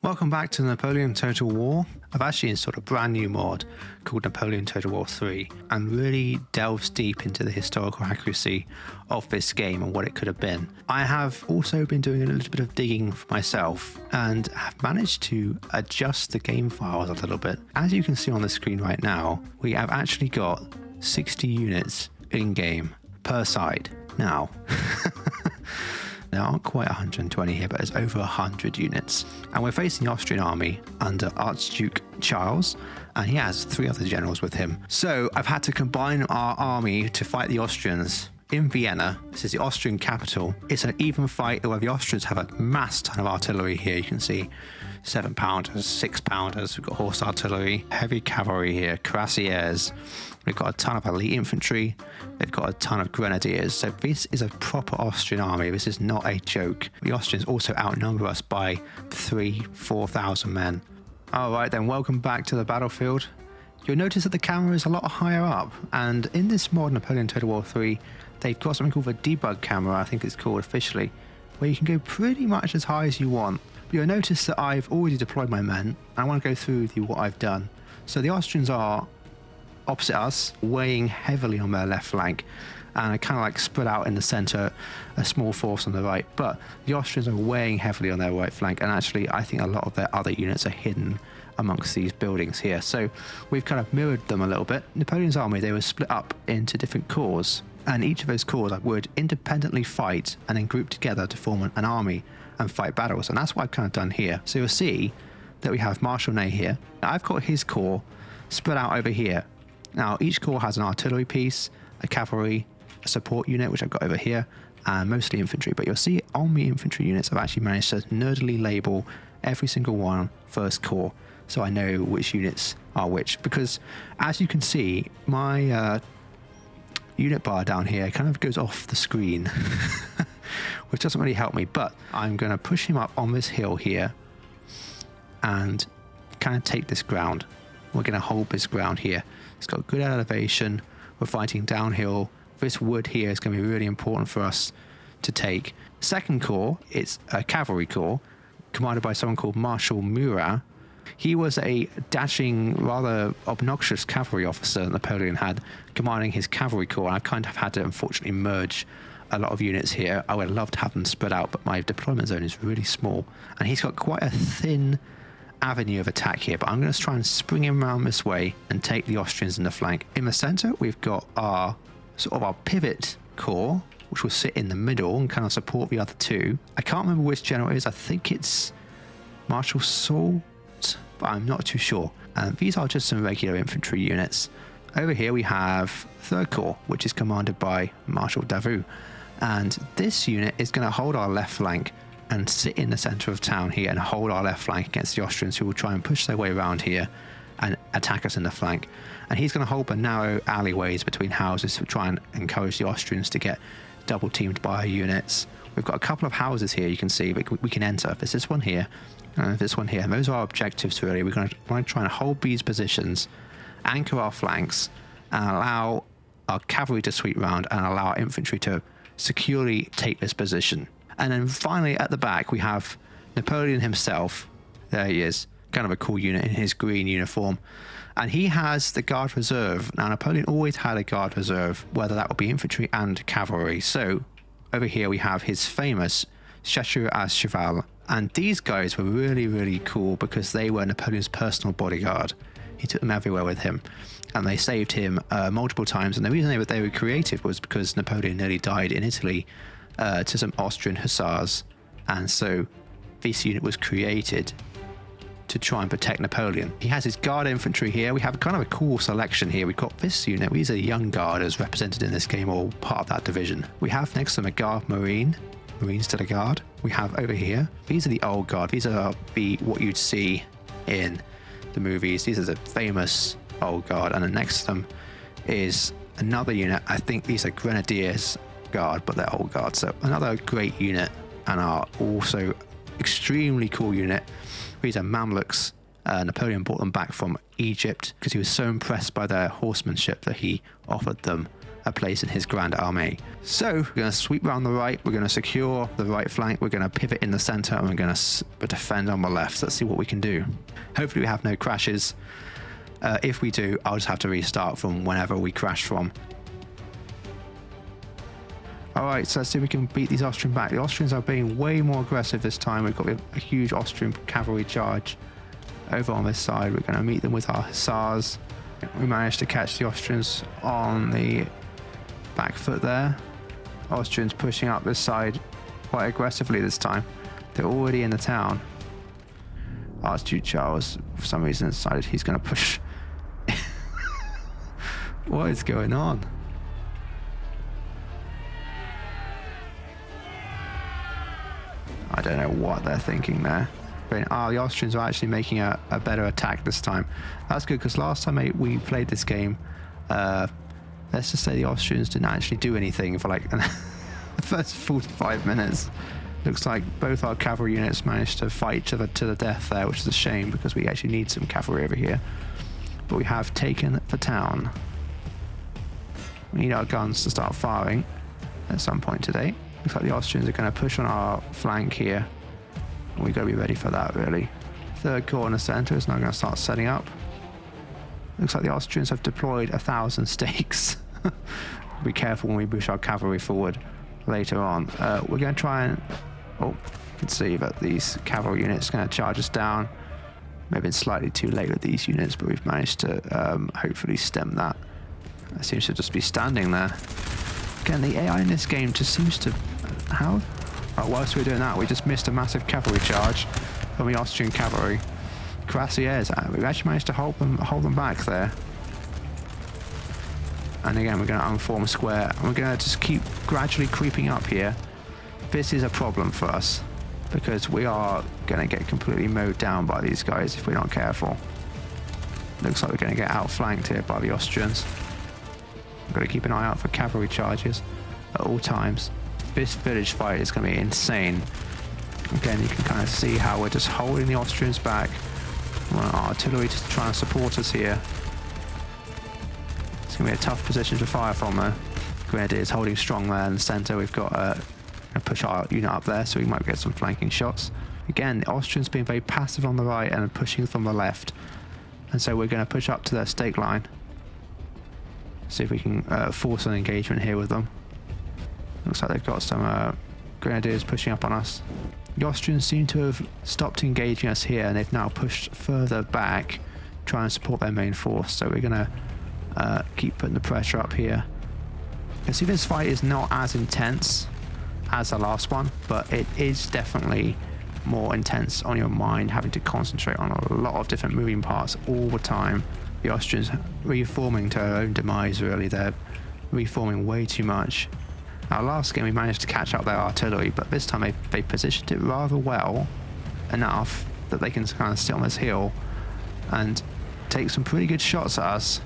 Welcome back to the Napoleon Total War. I've actually installed a brand new mod called Napoleon Total War III and really delves deep into the historical accuracy of this game and what it could have been. I have also been doing a little bit of digging for myself and have managed to adjust the game files a little bit. As you can see on the screen right now, we have actually got 60 units in game per side. Now, there aren't quite 120 here, but there's over 100 units. And we're facing the Austrian Army under Archduke Charles, and he has 3 other generals with him. So I've had to combine our army to fight the Austrians in Vienna. This is the Austrian capital. It's an even fight, where the Austrians have a mass ton of artillery here. You can see 7-pounders, 6-pounders. We've got horse artillery, heavy cavalry here, cuirassiers. We've got a ton of elite infantry. They've got a ton of grenadiers. So this is a proper Austrian army. This is not a joke. The Austrians also outnumber us by 3,000-4,000 men. All right, then welcome back to the battlefield. You'll notice that the camera is a lot higher up. And in this mod, Napoleon Total War III, they've got something called the debug camera, I think it's called officially, where you can go pretty much as high as you want. But you'll notice that I've already deployed my men. And I want to go through with you what I've done. So the Austrians are opposite us, weighing heavily on their left flank, and I kind of like spread out in the center, a small force on the right, but the Austrians are weighing heavily on their right flank, and actually I think a lot of their other units are hidden amongst these buildings here. So we've kind of mirrored them a little bit. Napoleon's army, they were split up into different corps, and each of those corps would independently fight and then group together to form an army and fight battles, and that's what I've kind of done here. So you'll see that we have Marshal Ney here. I've got his corps spread out over here. Now, each corps has an artillery piece, a cavalry, a support unit, which I've got over here, and mostly infantry. But you'll see on the infantry units, I've actually managed to nerdily label every single one first corps, so I know which units are which. Because, as you can see, my unit bar down here kind of goes off the screen, which doesn't really help me. But I'm going to push him up on this hill here and kind of take this ground. We're going to hold this ground here. It's got good elevation. We're fighting downhill. This wood here is going to be really important for us to take. Second corps, it's a cavalry corps commanded by someone called Marshal Murat. He was a dashing, rather obnoxious cavalry officer that Napoleon had commanding his cavalry corps. I kind of had to unfortunately merge a lot of units here. I would love to have them spread out, but my deployment zone is really small. And he's got quite a thin avenue of attack here, but I'm going to try and spring him around this way and take the Austrians in the flank. In the center, we've got our sort of our pivot corps, which will sit in the middle and kind of support the other two. I can't remember which general it is. I think it's Marshal Soult, but I'm not too sure. These are just some regular infantry units. Over here we have Third Corps, which is commanded by Marshal Davout, and this unit is going to hold our left flank and sit in the center of town here and hold our left flank against the Austrians, who will try and push their way around here and attack us in the flank. And he's going to hold the narrow alleyways between houses to try and encourage the Austrians to get double teamed by our units. We've got a couple of houses here you can see that we can enter. There's this one here and this one here, and those are our objectives really. We're going to try and hold these positions, anchor our flanks, and allow our cavalry to sweep round and allow our infantry to securely take this position. And then finally at the back we have Napoleon himself. There he is, kind of a cool unit in his green uniform, and he has the Guard Reserve. Now Napoleon always had a Guard Reserve, whether that would be infantry and cavalry. So over here we have his famous Chasseurs à Cheval, and these guys were really cool because they were Napoleon's personal bodyguard. He took them everywhere with him, and they saved him multiple times. And the reason they were creative was because Napoleon nearly died in Italy to some Austrian hussars, and so this unit was created to try and protect Napoleon. He has his guard infantry here. We have kind of a cool selection here. We've got this unit. These are young guarders represented in this game, all part of that division. We have next to them a Guard Marine, Marines to the Guard. We have over here, these are the old guard. These are what you'd see in the movies. These are the famous old guard, and then next to them is another unit. I think these are Grenadiers Guard, but they're old guard. So another great unit, and are also extremely cool unit. These are Mamluks. Napoleon brought them back from Egypt because he was so impressed by their horsemanship that he offered them a place in his grand army. So we're going to sweep around the right, we're going to secure the right flank, we're going to pivot in the center, and we're going to defend on the left. Let's see what we can do. Hopefully we have no crashes. If we do, I'll just have to restart from whenever we crashed from. Alright, so let's see if we can beat these Austrian back. The Austrians are being way more aggressive this time. We've got a huge Austrian cavalry charge over on this side. We're going to meet them with our hussars. We managed to catch the Austrians on the back foot there. Austrians pushing up this side quite aggressively this time. They're already in the town. Archduke Charles, for some reason, decided he's going to push. What is going on? I don't know what they're thinking there. The Austrians are actually making a better attack this time. That's good, because last time we played this game, let's just say the Austrians didn't actually do anything for like the first 45 minutes. Looks like both our cavalry units managed to fight each other to the death there, which is a shame because we actually need some cavalry over here. But we have taken the town. We need our guns to start firing at some point today. Looks like the Austrians are going to push on our flank here. And we've got to be ready for that, really. Third corps in the center is now going to start setting up. Looks like the Austrians have deployed 1,000 stakes. Be careful when we push our cavalry forward later on. We're going to try and... Oh, you can see that these cavalry units are going to charge us down. Maybe it's slightly too late with these units, but we've managed to hopefully stem that. It seems to just be standing there. Again, the AI in this game just seems to... How? Oh, whilst we were doing that, we just missed a massive cavalry charge from the Austrian cavalry. Cuirassiers, we actually managed to hold them back there. And again, we're going to unform square, and we're going to just keep gradually creeping up here. This is a problem for us, because we are going to get completely mowed down by these guys if we're not careful. Looks like we're going to get outflanked here by the Austrians. We've got to keep an eye out for cavalry charges at all times. This village fight is going to be insane. Again, you can kind of see how we're just holding the Austrians back. We want our artillery to try and support us here. It's going to be a tough position to fire from though. Grenadiers holding strong there in the centre. We've got to push our unit up there so we might get some flanking shots. Again, the Austrians being very passive on the right and pushing from the left. And so we're going to push up to their stake line. See if we can force an engagement here with them. Looks like they've got some grenadiers pushing up on us. The Austrians seem to have stopped engaging us here, and they've now pushed further back, trying to support their main force. So we're going to keep putting the pressure up here. You can see this fight is not as intense as the last one, but it is definitely more intense on your mind, having to concentrate on a lot of different moving parts all the time. The Austrians reforming to their own demise, really. They're reforming way too much. Our last game we managed to catch up their artillery, but this time they positioned it rather well enough that they can kind of sit on this hill and take some pretty good shots at us.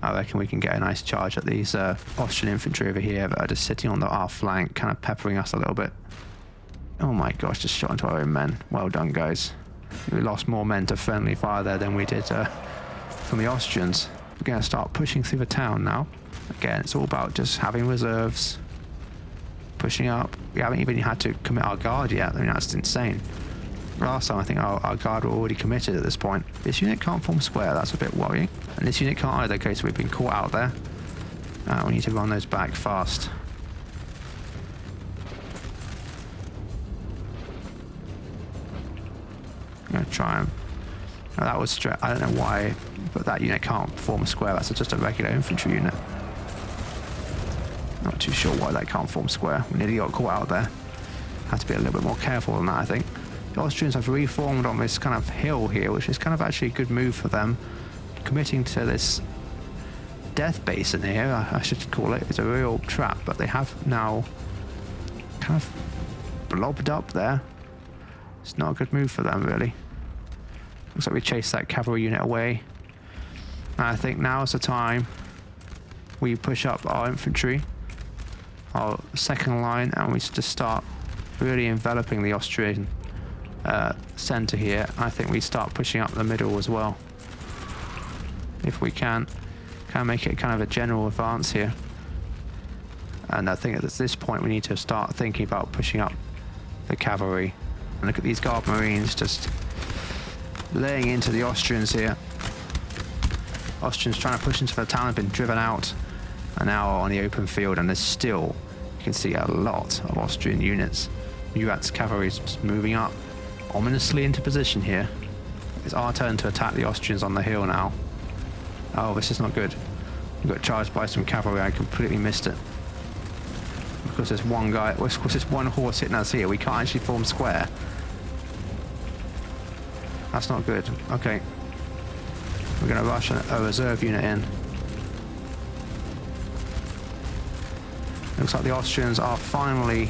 I reckon we can get a nice charge at these Austrian infantry over here that are just sitting on our flank, kind of peppering us a little bit. Oh my gosh, just shot into our own men. Well done, guys. We lost more men to friendly fire there than we did from the Austrians. We're going to start pushing through the town now. Again, it's all about just having reserves, pushing up. We haven't even had to commit our guard yet. I mean, that's insane. Last time, I think our guard were already committed at this point. This unit can't form square. That's a bit worrying. And this unit can't either. Okay, so we've been caught out there. We need to run those back fast. I'm going to try and... Oh, that was... I don't know why, but that unit can't form a square. That's just a regular infantry unit. Not too sure why that can't form square. We nearly got caught out there. Have to be a little bit more careful than that, I think. The Austrians have reformed on this kind of hill here, which is kind of actually a good move for them. Committing to this death basin here, I should call it. It's a real trap, but they have now kind of blobbed up there. It's not a good move for them, really. Looks like we chased that cavalry unit away. And I think now is the time we push up our infantry, our second line, and we just start really enveloping the Austrian centre here. I think we start pushing up the middle as well, if we can. Kind of make it kind of a general advance here. And I think at this point we need to start thinking about pushing up the cavalry. And look at these Guard Marines just laying into the Austrians here. Austrians trying to push into the town have been driven out and now on the open field, and there's still, you can see a lot of Austrian units. Murat's cavalry is moving up ominously into position here. It's our turn to attack the Austrians on the hill now. Oh, this is not good. We got charged by some cavalry. I completely missed it. Because there's one guy, of course there's one horse hitting us here. We can't actually form square. That's not good. Okay. We're going to rush a reserve unit in. Looks like the Austrians are finally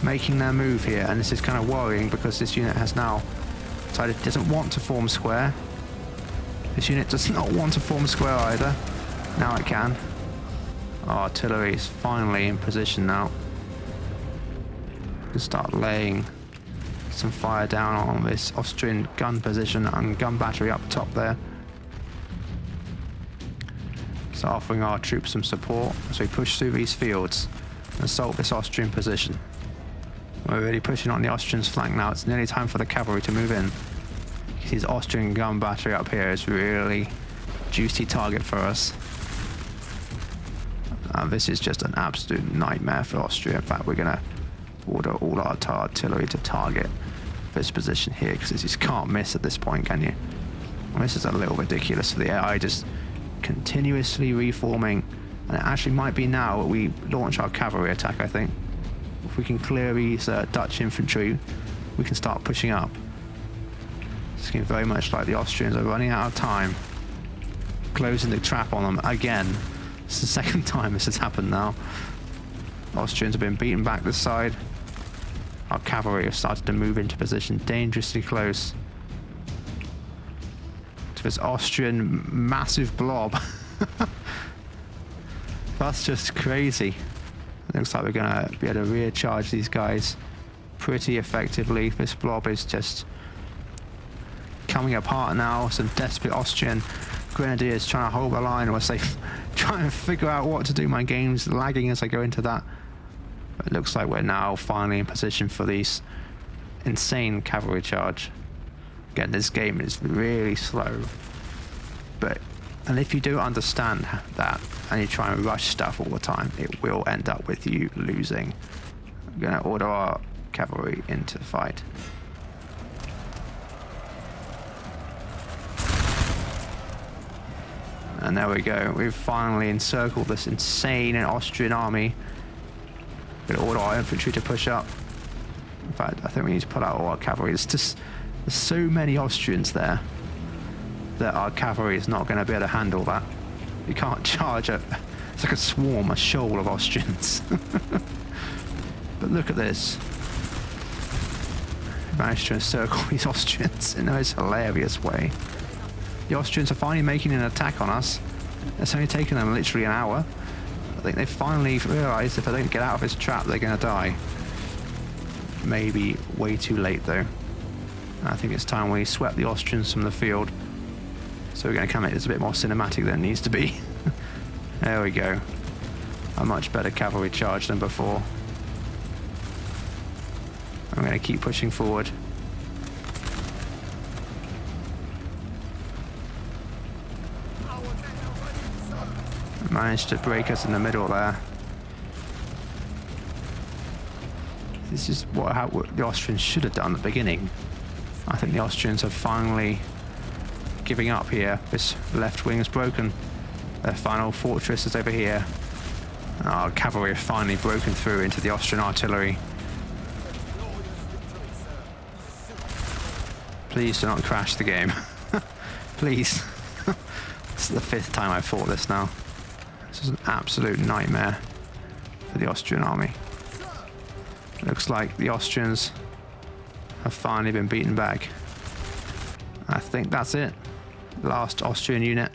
making their move here, and this is kind of worrying because this unit has now decided it doesn't want to form square. This unit does not want to form square either. Now it can. Artillery is finally in position now. We'll start laying some fire down on this Austrian gun position and gun battery up top there. So offering our troops some support as we push through these fields and assault this Austrian position. We're really pushing on the Austrians' flank now. It's nearly time for the cavalry to move in. His Austrian gun battery up here is really juicy target for us. This is just an absolute nightmare for Austria. In fact, we're going to order all our artillery to target this position here, because you just can't miss at this point, can you? And this is a little ridiculous for the AI, just continuously reforming. And it actually might be now that we launch our cavalry attack, I think. If we can clear these Dutch infantry, we can start pushing up. It's looking very much like the Austrians are running out of time. Closing the trap on them again. It's the second time this has happened now. Austrians have been beaten back this side. Our cavalry have started to move into position dangerously close to this Austrian massive blob. That's just crazy. It looks like we're going to be able to recharge these guys pretty effectively. This blob is just coming apart now. Some desperate Austrian grenadiers trying to hold the line, or say trying to figure out what to do. My game's lagging as I go into that. But it looks like we're now finally in position for these insane cavalry charge. Again, this game is really slow. And if you do understand that and you try and rush stuff all the time, it will end up with you losing. I'm going to order our cavalry into the fight. And there we go. We've finally encircled this insane Austrian army. We're going to order our infantry to push up. In fact, I think we need to put out all our cavalry. There's so many Austrians there that our cavalry is not going to be able to handle that. You can't charge it. It's like a swarm, a shoal of Austrians. But look at this. We managed to encircle these Austrians in the most hilarious way. The Austrians are finally making an attack on us. It's only taken them literally an hour. I think they finally realised if they don't get out of this trap, they're going to die. Maybe way too late, though. I think it's time we swept the Austrians from the field. So we're going to come in. It's a bit more cinematic than it needs to be. There we go. A much better cavalry charge than before. I'm going to keep pushing forward. Managed to break us in the middle there. This is what the Austrians should have done at the beginning. I think the Austrians are finally giving up here. This left wing is broken. Their final fortress is over here. Our cavalry have finally broken through into the Austrian artillery. Please do not crash the game. Please. This is the 5th time I've fought this now. This is an absolute nightmare for the Austrian army. Looks like the Austrians have finally been beaten back. I think that's it. Last Austrian unit.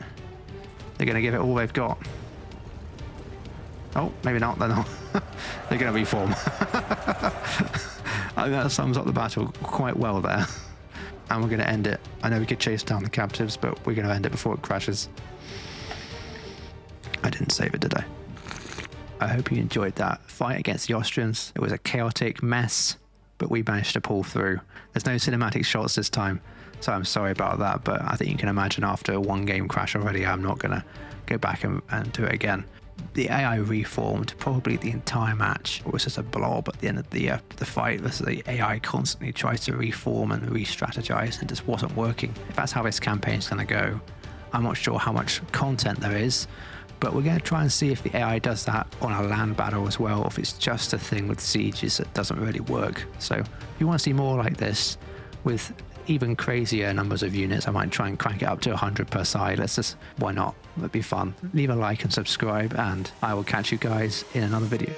They're going to give it all they've got. Oh, maybe not. They're not. They're going to reform. I think that sums up the battle quite well there. And we're going to end it. I know we could chase down the captives, but we're going to end it before it crashes. I didn't save it, did I? I hope you enjoyed that fight against the Austrians. It was a chaotic mess, but we managed to pull through. There's no cinematic shots this time, so I'm sorry about that, but I think you can imagine after a one game crash already, I'm not going to go back and do it again. The AI reformed probably the entire match. It was just a blob at the end of the fight. The AI constantly tries to reform and re-strategize and just wasn't working. If that's how this campaign is going to go, I'm not sure how much content there is, but we're going to try and see if the AI does that on a land battle as well, or if it's just a thing with sieges that doesn't really work. So if you want to see more like this with even crazier numbers of units, I might try and crank it up to 100 per side. Why not? That'd be fun. Leave a like and subscribe, and I will catch you guys in another video.